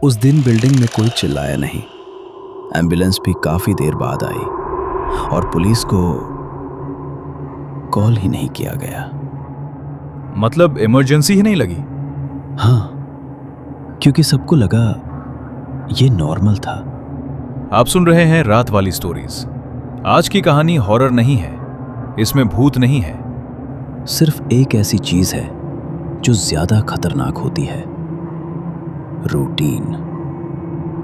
उस दिन बिल्डिंग में कोई चिल्लाया नहीं। एम्बुलेंस भी काफी देर बाद आई और पुलिस को कॉल ही नहीं किया गया। मतलब इमरजेंसी ही नहीं लगी? हाँ, क्योंकि सबको लगा ये नॉर्मल था। आप सुन रहे हैं रात वाली स्टोरीज। आज की कहानी हॉरर नहीं है, इसमें भूत नहीं है, सिर्फ एक ऐसी चीज है जो ज्यादा खतरनाक होती है, रूटीन।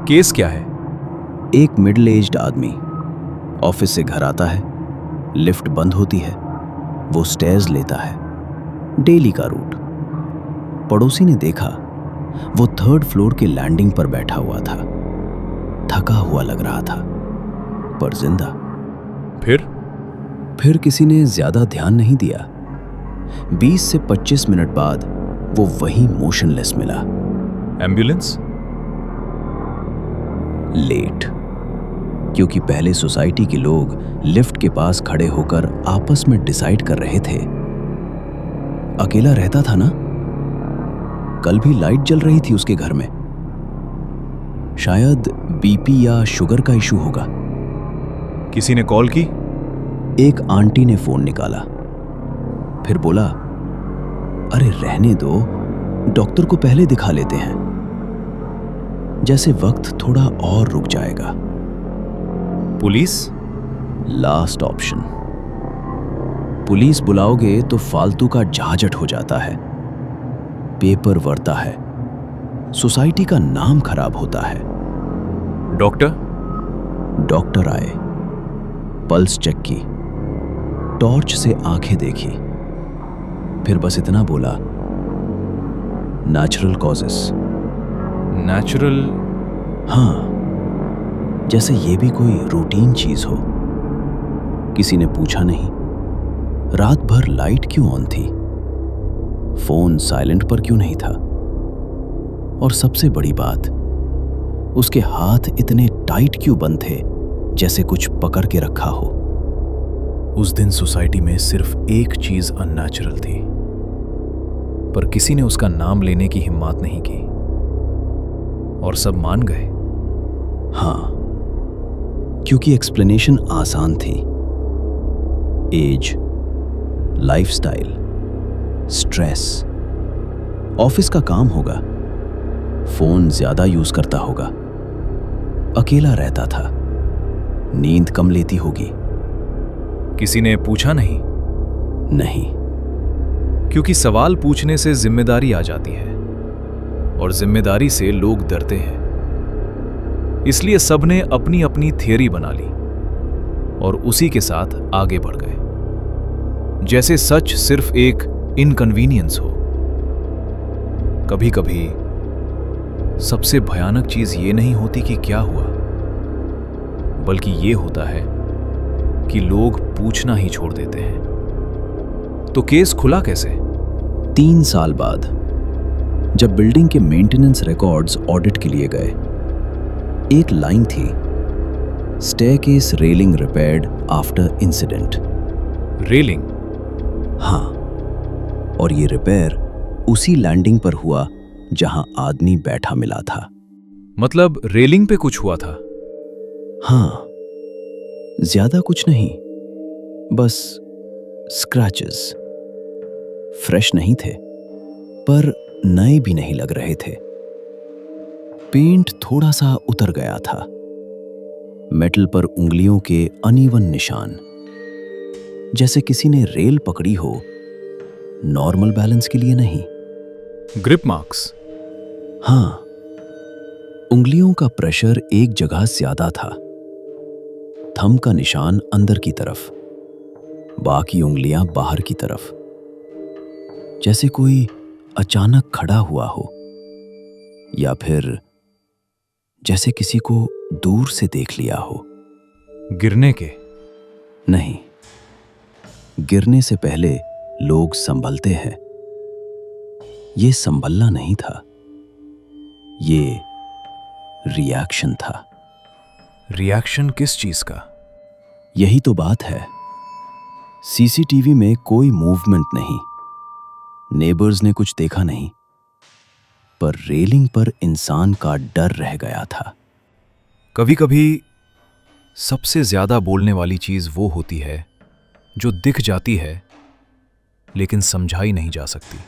केस क्या है? एक मिडिल एज्ड आदमी ऑफिस से घर आता है, लिफ्ट बंद होती है, वो स्टेयर्स लेता है, डेली का रूट। पड़ोसी ने देखा वो 3rd फ्लोर के लैंडिंग पर बैठा हुआ था, थका हुआ लग रहा था पर जिंदा। फिर किसी ने ज्यादा ध्यान नहीं दिया। 20 से 25 मिनट बाद वो वहीं मोशनलेस मिला। एम्बुलेंस? लेट, क्योंकि पहले सोसाइटी के लोग लिफ्ट के पास खड़े होकर आपस में डिसाइड कर रहे थे। अकेला रहता था ना, कल भी लाइट जल रही थी उसके घर में। शायद बीपी या शुगर का इशू होगा। किसी ने कॉल की? एक आंटी ने फोन निकाला, फिर बोला, अरे रहने दो, डॉक्टर को पहले दिखा लेते हैं, जैसे वक्त थोड़ा और रुक जाएगा। पुलिस? Last option. पुलिस बुलाओगे तो फालतू का झाझट हो जाता है, पेपर बढ़ता है, सोसाइटी का नाम खराब होता है। डॉक्टर आए, पल्स चेक की, टॉर्च से आंखें देखी, फिर बस इतना बोला, नेचुरल कॉजेस। नेचुरल? हाँ, जैसे ये भी कोई रूटीन चीज हो। किसी ने पूछा नहीं, रात भर लाइट क्यों ऑन थी, फोन साइलेंट पर क्यों नहीं था, और सबसे बड़ी बात, उसके हाथ इतने टाइट क्यों बंद थे जैसे कुछ पकड़ के रखा हो। उस दिन सोसाइटी में सिर्फ एक चीज अननेचुरल थी, पर किसी ने उसका नाम लेने की हिम्मत नहीं की और सब मान गए। हाँ, क्योंकि एक्सप्लेनेशन आसान थी। एज, लाइफस्टाइल, स्ट्रेस, ऑफिस का काम होगा, फोन ज्यादा यूज करता होगा, अकेला रहता था, नींद कम लेती होगी। किसी ने पूछा नहीं? नहीं, क्योंकि सवाल पूछने से जिम्मेदारी आ जाती है और जिम्मेदारी से लोग डरते हैं। इसलिए सबने अपनी अपनी थियरी बना ली और उसी के साथ आगे बढ़ गए, जैसे सच सिर्फ एक इनकन्वीनियंस हो। कभी कभी सबसे भयानक चीज ये नहीं होती कि क्या हुआ, बल्कि ये होता है कि लोग पूछना ही छोड़ देते हैं। तो केस खुला कैसे? 3 साल बाद जब बिल्डिंग के मेंटेनेंस रिकॉर्ड्स ऑडिट के लिए गए, एक लाइन थी, staircase railing repaired after incident. Railing? हाँ, और ये रिपेयर उसी लैंडिंग पर हुआ जहां आदमी बैठा मिला था। मतलब रेलिंग पे कुछ हुआ था? हाँ, ज्यादा कुछ नहीं, बस स्क्रैचेस। फ्रेश नहीं थे, पर नए भी नहीं लग रहे थे। पेंट थोड़ा सा उतर गया था, मेटल पर उंगलियों के अनइवन निशान, जैसे किसी ने रेल पकड़ी हो, नॉर्मल बैलेंस के लिए नहीं। Grip marks? हाँ, उंगलियों का प्रेशर एक जगह ज्यादा था, थंब का निशान अंदर की तरफ, बाकी उंगलियां बाहर की तरफ, जैसे कोई अचानक खड़ा हुआ हो, या फिर जैसे किसी को दूर से देख लिया हो। गिरने के? नहीं, गिरने से पहले लोग संभलते हैं, ये संभलना नहीं था, ये रिएक्शन था। रिएक्शन किस चीज का? यही तो बात है। सीसीटीवी में कोई मूवमेंट नहीं, नेबर्स ने कुछ देखा नहीं, पर रेलिंग पर इंसान का डर रह गया था। कभी कभी सबसे ज्यादा बोलने वाली चीज वो होती है जो दिख जाती है लेकिन समझाई नहीं जा सकती।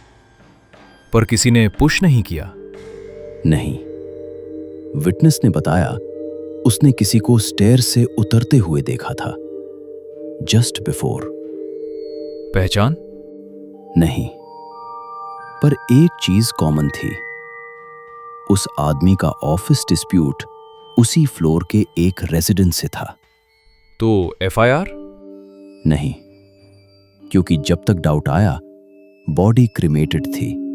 पर किसी ने पुश नहीं किया। नहीं, विटनेस ने बताया उसने किसी को स्टेयर से उतरते हुए देखा था, जस्ट बिफोर। पहचान? नहीं, पर एक चीज कॉमन थी। उस आदमी का ऑफिस डिस्प्यूट उसी फ्लोर के एक रेजिडेंट से था। तो एफआईआर? नहीं, क्योंकि जब तक डाउट आया बॉडी क्रिमेटेड थी,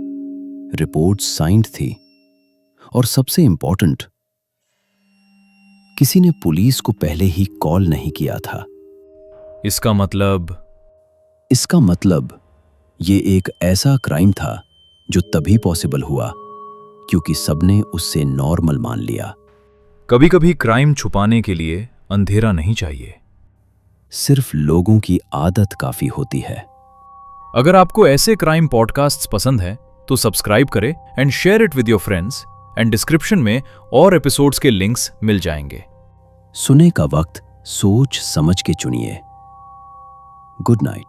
रिपोर्ट्स साइंड थी, और सबसे इंपॉर्टेंट, किसी ने पुलिस को पहले ही कॉल नहीं किया था। इसका मतलब ये एक ऐसा क्राइम था जो तभी पॉसिबल हुआ क्योंकि सबने उससे नॉर्मल मान लिया। कभी कभी क्राइम छुपाने के लिए अंधेरा नहीं चाहिए, सिर्फ लोगों की आदत काफी होती है। अगर आपको ऐसे क्राइम पॉडकास्ट्स पसंद हैं तो सब्सक्राइब करें and share it with your friends, and description में और एपिसोड्स के लिंक्स मिल जाएंगे। सुने का वक्त सोच समझ के चुनिए। Good night.